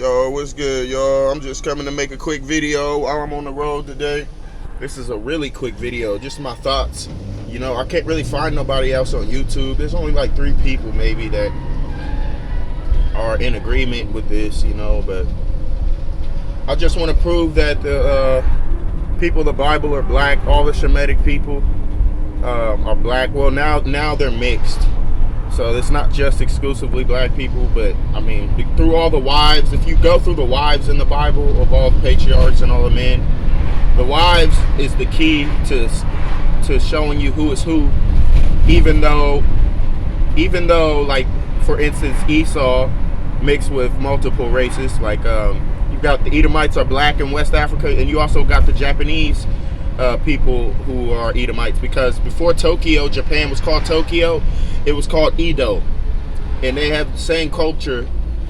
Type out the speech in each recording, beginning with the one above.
Yo, what's good, y'all? I'm just coming to make a quick video while I'm on the road today. This is a really quick video, just my thoughts. You know, I can't really find nobody else on YouTube. There's only like 3 people maybe that are in agreement with this, you know, but I just want to prove that the people of the Bible are black. All the Shemitic people are black. Well, now they're mixed. So it's not just exclusively black people, but I mean, through all the wives, if you go through the wives in the Bible of all the patriarchs and all the men, the wives is the key to showing you who is who, even though, like, for instance, Esau mixed with multiple races. Like, you've got the Edomites are black in West Africa, and you also got the Japanese people who are Edomites, because before Tokyo, Japan was called Tokyo, it was called Edo, and they have the same culture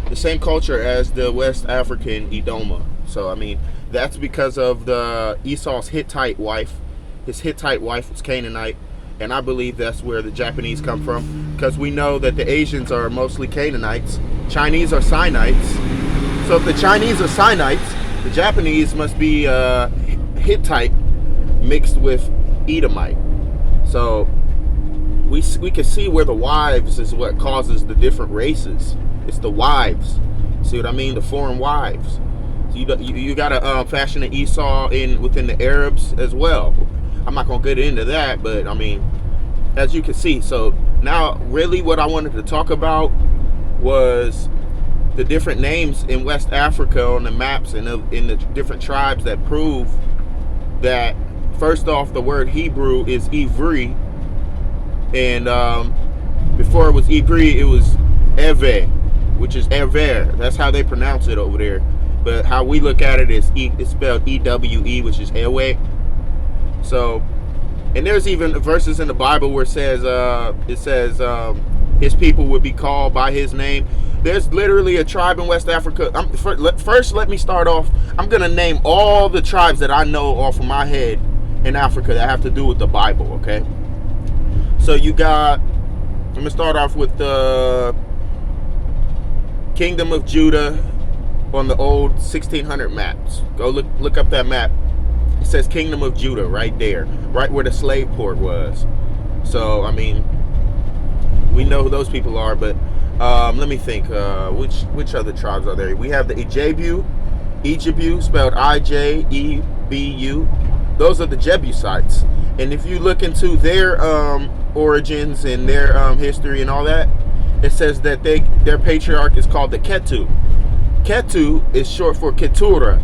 as the West African Edoma. So I mean, that's because of the Esau's Hittite wife. His Hittite wife was Cannanite, and I believe that's where the Japanese come from, because we know that the Asians are mostly Canaanites, Chinese are Sinites. So if the Chinese are Sinites, the Japanese must be Hittite mixed with Edomite. So we can see where the wives is what causes the different races. It's the wives. See what I mean? The foreign wives. So you got to fashion an Esau within the Arabs as well. I'm not gonna get into that, but I mean, as you can see. So now, really, what I wanted to talk about was the different names in West Africa on the maps and in the different tribes that prove that, first off, the word Hebrew is Ivri, and before it was Ivri, it was Eve, which is Ever. That's how they pronounce it over there. But how we look at it is it's spelled E-W-E, which is Ewe. So, and there's even verses in the Bible where it says his people would be called by his name. There's literally a tribe in West Africa. First, let me start off. I'm going to name all the tribes that I know off of my head in Africa that have to do with the Bible, okay? So you got, I'm going to start off with the Kingdom of Judah on the old 1600 maps. Go look up that map. It says Kingdom of Judah right there, right where the slave port was. So, I mean, we know who those people are, but let me think. Which other tribes are there? We have the Ijebu, spelled I-J-E-B-U. Those are the Jebusites. And if you look into their origins and their history and all that, it says that their patriarch is called the Ketu. Ketu is short for Keturah.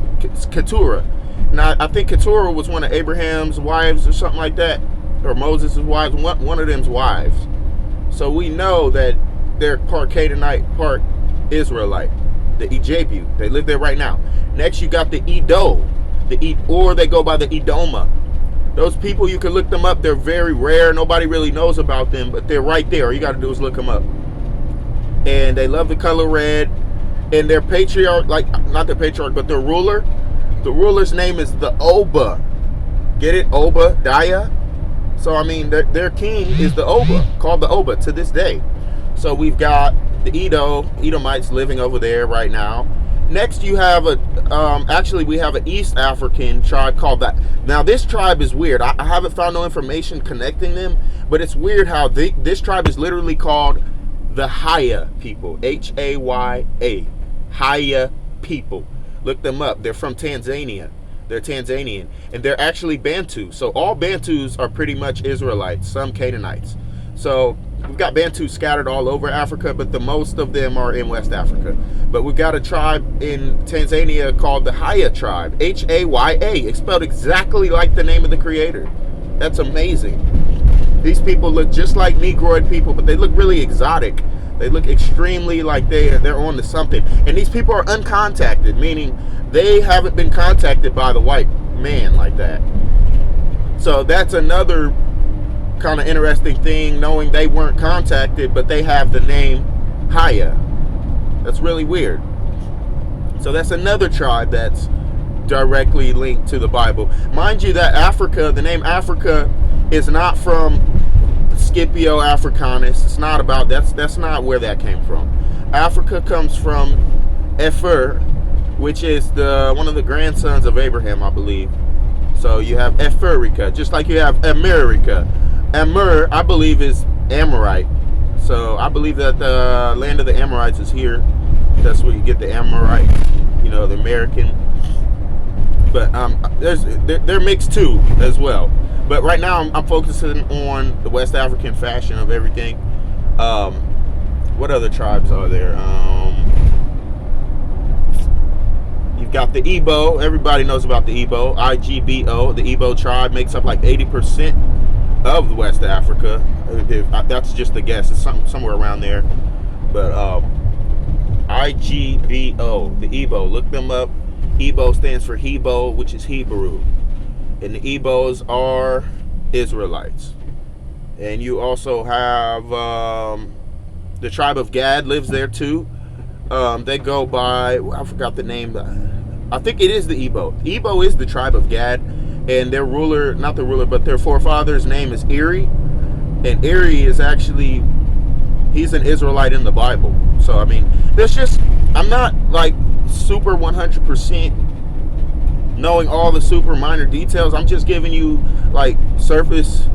Now, I think Keturah was one of Abraham's wives or something like that, or Moses' wives, one of them's wives. So we know that they're part Canaanite, part Israelite. The Ijebu, they live there right now. Next, you got the Edo, or they go by the Edoma. Those people, you can look them up. They're very rare. Nobody really knows about them, but they're right there. All you got to do is look them up. And they love the color red. And their patriarch, not their patriarch, but their ruler. The ruler's name is the Oba. Get it? Obadiah. So, I mean, their king is the Oba, called the Oba to this day. So we've got the Edomites living over there right now. Next, you have we have an East African tribe called that. Now, this tribe is weird. I haven't found no information connecting them, but it's weird how this tribe is literally called the Haya people. H-A-Y-A. Haya people. Look them up. They're from Tanzania. They're Tanzanian. And they're actually Bantu. So all Bantus are pretty much Israelites, some Canaanites. So we've got Bantus scattered all over Africa, but the most of them are in West Africa. But we've got a tribe in Tanzania called the Haya tribe. H-A-Y-A. It's spelled exactly like the name of the creator. That's amazing. These people look just like Negroid people, but they look really exotic. They look extremely like they're on to something. And these people are uncontacted, meaning they haven't been contacted by the white man like that. So that's another kind of interesting thing, knowing they weren't contacted, but they have the name Haya. That's really weird. So that's another tribe that's directly linked to the Bible. Mind you that Africa, the name Africa, is not from Scipio Africanus. It's not about that's not where that came from. Africa comes from Efer, which is one of the grandsons of Abraham, I believe. So you have Africa, just like you have America. Amur, I believe, is Amorite. So I believe that the land of the Amorites is here. That's where you get the Amorite, the American. But they're mixed too as well. But right now I'm focusing on the West African fashion of everything. What other tribes are there? You've got the Igbo. Everybody knows about the Igbo. IGBO. The Igbo tribe makes up like 80% of West Africa. That's just a guess. It's somewhere around there. But IGBO, the Igbo. Look them up. Igbo stands for Hebrew, which is Hebrew. And the Igbos are Israelites. And you also have the tribe of Gad lives there too. They go by, I forgot the name. I think it is the Igbo. Igbo is the tribe of Gad. And their ruler, not the ruler, but their forefather's name is Eri. And Eri is actually, he's an Israelite in the Bible. So, I mean, there's just, I'm not like super 100% knowing all the super minor details. I'm just giving you like surface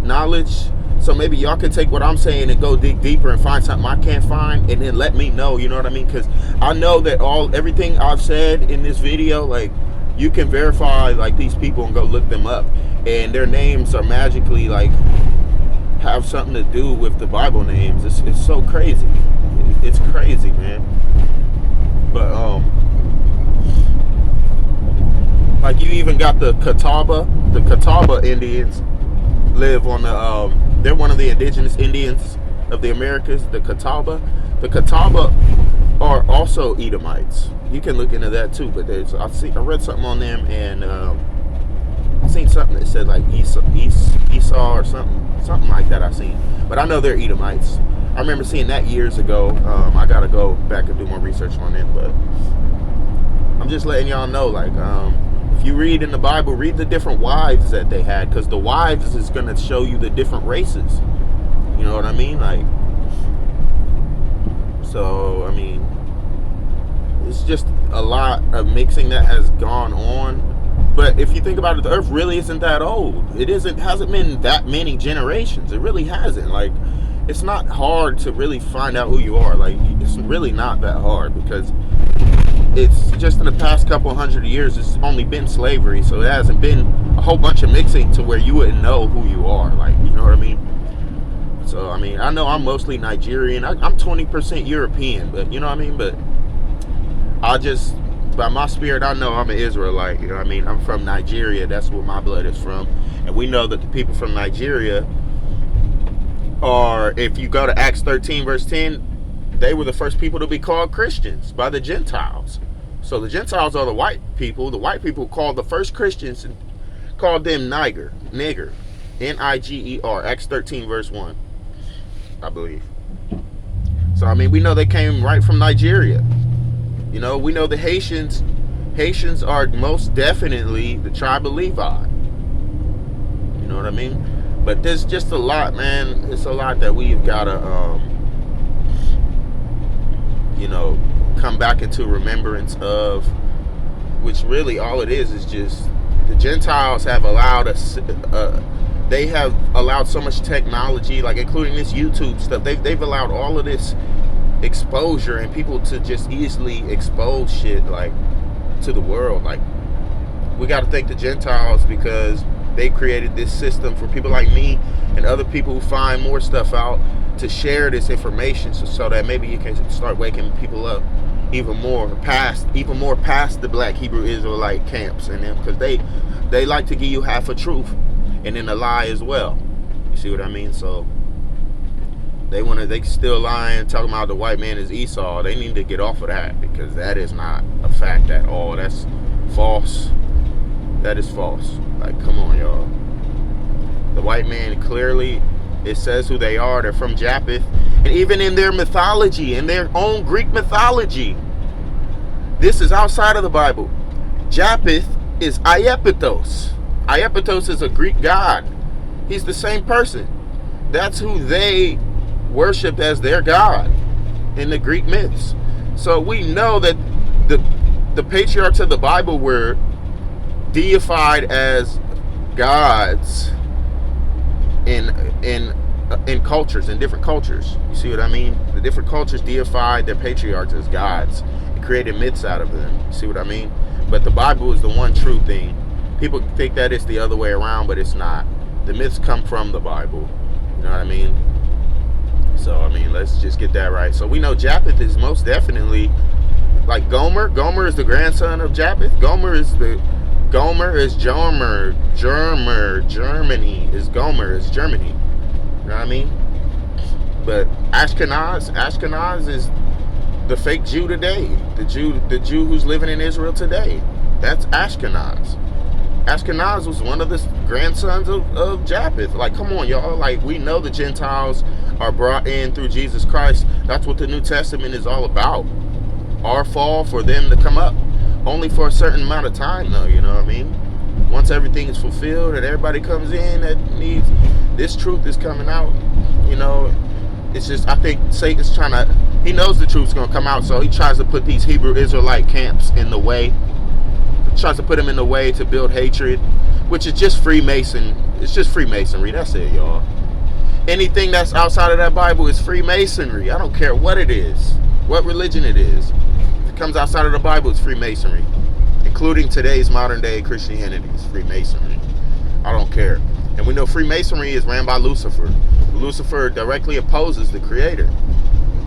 knowledge. So maybe y'all can take what I'm saying and go dig deeper and find something I can't find, and then let me know, you know what I mean? Because I know that everything I've said in this video, like, you can verify like these people and go look them up, and their names are magically like have something to do with the Bible names. It's so crazy. It's crazy, man. But like you even got the Catawba. The Catawba Indians live on the they're one of the indigenous Indians of the Americas. The Catawba are also Edomites. You can look into that too. But I read something on them, and I seen something that said like Esau or something like that. I seen, but I know they're Edomites. I remember seeing that years ago. I gotta go back and do more research on it, but I'm just letting y'all know, like, if you read in the Bible, read the different wives that they had, because the wives is going to show you the different races. You know what I mean? Like, so, I mean, it's just a lot of mixing that has gone on. But if you think about it, the earth really isn't that old. Hasn't been that many generations. It really hasn't. Like, it's not hard to really find out who you are. Like, it's really not that hard, because it's just in the past couple hundred years, it's only been slavery, so it hasn't been a whole bunch of mixing to where you wouldn't know who you are. Like, you know what I mean? So, I mean, I know I'm mostly Nigerian. I'm 20% European, but, you know what I mean? But by my spirit, I know I'm an Israelite. You know what I mean? I'm from Nigeria. That's where my blood is from. And we know that the people from Nigeria are, if you go to Acts 13, verse 10, they were the first people to be called Christians by the Gentiles. So the Gentiles are the white people. The white people called the first Christians and called them nigger, Niger, Acts 13 verse 1, I believe. So I mean, we know they came right from Nigeria. You know, we know the Haitians are most definitely the tribe of Levi. You know what I mean? But there's just a lot, man. It's a lot that we've gotta come back into remembrance of, which really all it is just the Gentiles have allowed us, they have allowed so much technology, like including this YouTube stuff. They've allowed all of this exposure and people to just easily expose shit like to the world. Like, we got to thank the Gentiles, because they created this system for people like me and other people who find more stuff out to share this information, so that maybe you can start waking people up even more past the Black Hebrew Israelite camps and them, because they like to give you half a truth and then a lie as well. You see what I mean? So they still lying, talking about the white man is Esau. They need to get off of that, because that is not a fact at all. That's false. That is false. Like, come on, y'all. The white man, clearly, it says who they are. They're from Japheth. And even in their mythology, in their own Greek mythology, this is outside of the Bible. Japheth is Iapetos. Iapetos is a Greek god. He's the same person. That's who they worshipped as their god in the Greek myths. So we know that the patriarchs of the Bible were deified as gods in cultures, in different cultures. You see what I mean? The different cultures deified their patriarchs as gods and created myths out of them. You see what I mean? But the Bible is the one true thing. People think that it's the other way around, but it's not. The myths come from the Bible. You know what I mean? So, I mean, let's just get that right. So we know Japheth is most definitely like Gomer. Gomer is the grandson of Japheth. Gomer is Germany is Gomer is Germany. You know what I mean? But Ashkenaz is the fake Jew today. The Jew who's living in Israel today. That's Ashkenaz. Ashkenaz was one of the grandsons of Japheth. Like, come on, y'all. Like, we know the Gentiles are brought in through Jesus Christ. That's what the New Testament is all about. Our fall for them to come up. Only for a certain amount of time, though, you know what I mean? Once everything is fulfilled and everybody comes in that needs, this truth is coming out, you know. It's just, I think Satan's trying to, he knows the truth's going to come out, so he tries to put these Hebrew Israelite camps in the way. He tries to put them in the way to build hatred, which is just Freemason. It's just Freemasonry. That's it, y'all. Anything that's outside of that Bible is Freemasonry. I don't care what it is, what religion it is. If it comes outside of the Bible, it's Freemasonry. Including today's modern day Christianity is Freemasonry. I don't care. And we know Freemasonry is ran by Lucifer. Lucifer directly opposes the Creator.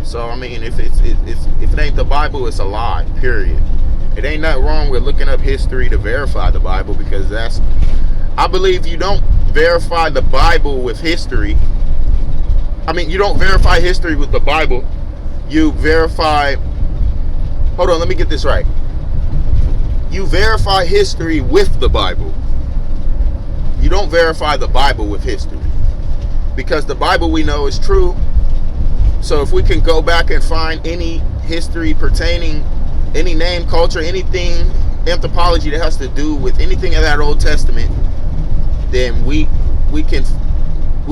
So, I mean, if it ain't the Bible, it's a lie, period. It ain't nothing wrong with looking up history to verify the Bible, because that's, I believe you don't verify the Bible with history. I mean, you don't verify history with the Bible. You verify, hold on, let me get this right. You verify history with the Bible. You don't verify the Bible with history. Because the Bible we know is true. So if we can go back and find any history pertaining, any name, culture, anything, anthropology that has to do with anything of that Old Testament, then we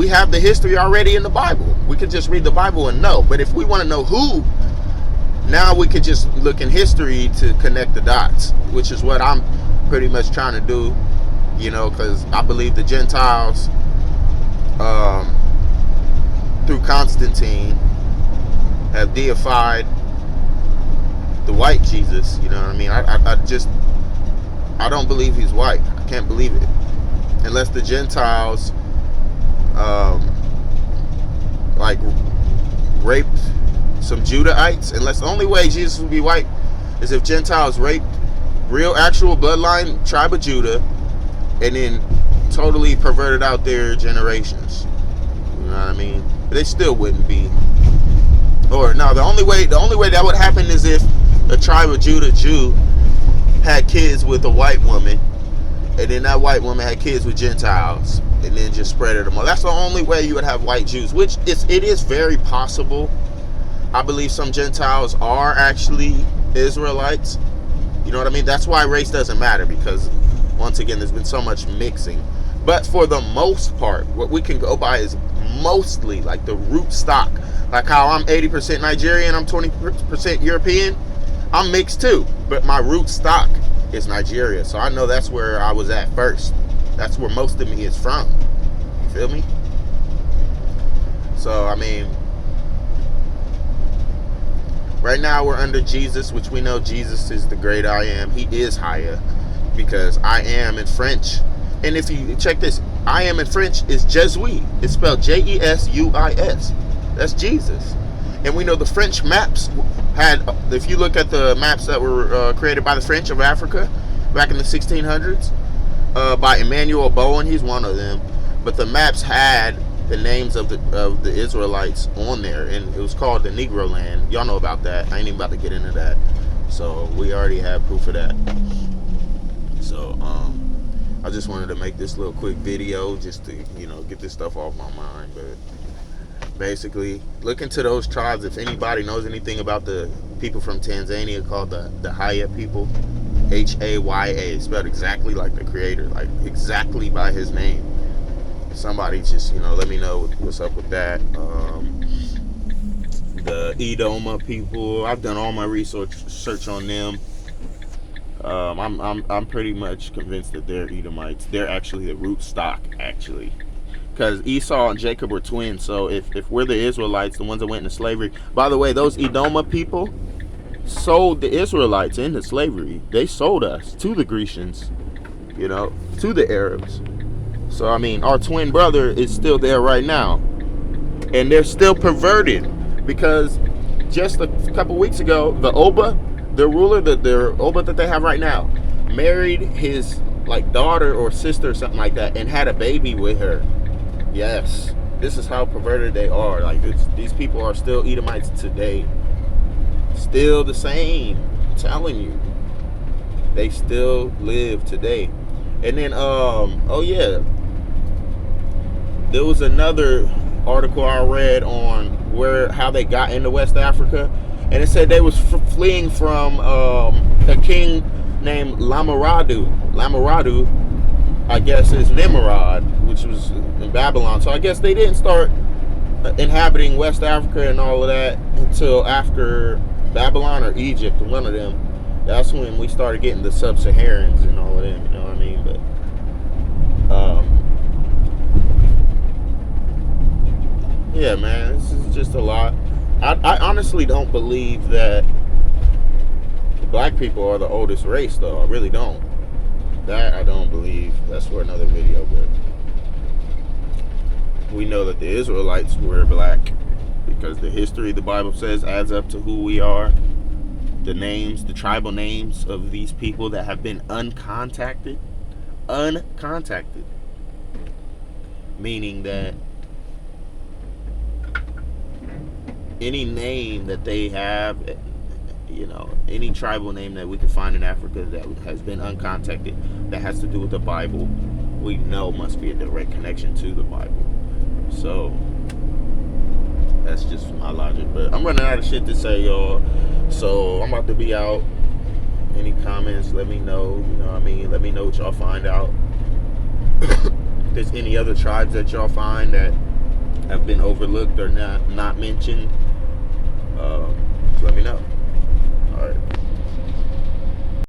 have the history already in the Bible. We could just read the Bible and know. But if we want to know who, now we could just look in history to connect the dots, which is what I'm pretty much trying to do, you know, because I believe the Gentiles, through Constantine, have deified the white Jesus. You know what I mean? I don't believe he's white. I can't believe it. Unless the Gentiles, like, raped some Judahites. Unless the only way Jesus would be white is if Gentiles raped real actual bloodline tribe of Judah and then totally perverted out their generations. You know what I mean? But they still wouldn't be. Or no, the only way that would happen is if a tribe of Judah Jew had kids with a white woman, and then that white woman had kids with Gentiles, and then just spread it among. That's the only way you would have white Jews, which it is very possible. I believe some Gentiles are actually Israelites. You know what I mean? That's why race doesn't matter, because once again, there's been so much mixing. But for the most part, what we can go by is mostly like the root stock. Like how I'm 80% Nigerian, I'm 20% European. I'm mixed too, but my root stock is Nigeria. So I know that's where I was at first. That's where most of me is from. You feel me? So, I mean, right now we're under Jesus, which we know Jesus is the great I am. He is haya, because I am in French. And if you check this, I am in French is Jesuit. It's spelled Jesuis. That's Jesus. And we know the French maps had, if you look at the maps that were created by the French of Africa back in the 1600s, by Emmanuel Bowen, he's one of them. But the maps had the names of the Israelites on there, and it was called the Negro Land. Y'all know about that. I ain't even about to get into that. So we already have proof of that. So I just wanted to make this little quick video just to, you know, get this stuff off my mind. But basically, look into those tribes. If anybody knows anything about the people from Tanzania called the Haya people, Haya, spelled exactly like the Creator, like exactly by his name. Somebody just, you know, let me know what's up with that. The Edoma people, I've done all my research on them. I'm pretty much convinced that they're Edomites. They're actually the root stock, actually, because Esau and Jacob were twins. So if we're the Israelites, the ones that went into slavery. By the way, those Edoma people sold the Israelites into slavery. They sold us to the Grecians, you know, to the Arabs. So I mean, our twin brother is still there right now, and they're still perverted because just a couple weeks ago, the Oba, the ruler, the Oba that they have right now, married his like daughter or sister or something like that, and had a baby with her. Yes, this is how perverted they are. Like these people are still Edomites today. Still the same. I'm telling you, they still live today. And then oh yeah, there was another article I read on how they got into West Africa, and it said they was fleeing from a king named Lamaradu. Lamaradu, I guess, is Nimrod, which was in Babylon. So I guess they didn't start inhabiting West Africa and all of that until after Babylon or Egypt, one of them. That's when we started getting the sub-Saharans and all of them, you know what I mean? But yeah, man, this is just a lot. I honestly don't believe that the black people are the oldest race, though. I really don't. That I don't believe. That's for another video, but we know that the Israelites were black because the history, the Bible says, adds up to who we are. The names, the tribal names of these people that have been uncontacted, meaning that any name that they have, you know, any tribal name that we can find in Africa that has been uncontacted, that has to do with the Bible, we know must be a direct connection to the Bible. So that's just my logic. But I'm running out of shit to say, y'all. So I'm about to be out. Any comments, let me know. You know what I mean? Let me know what y'all find out. If there's any other tribes that y'all find that have been overlooked or not mentioned, just let me know. All right.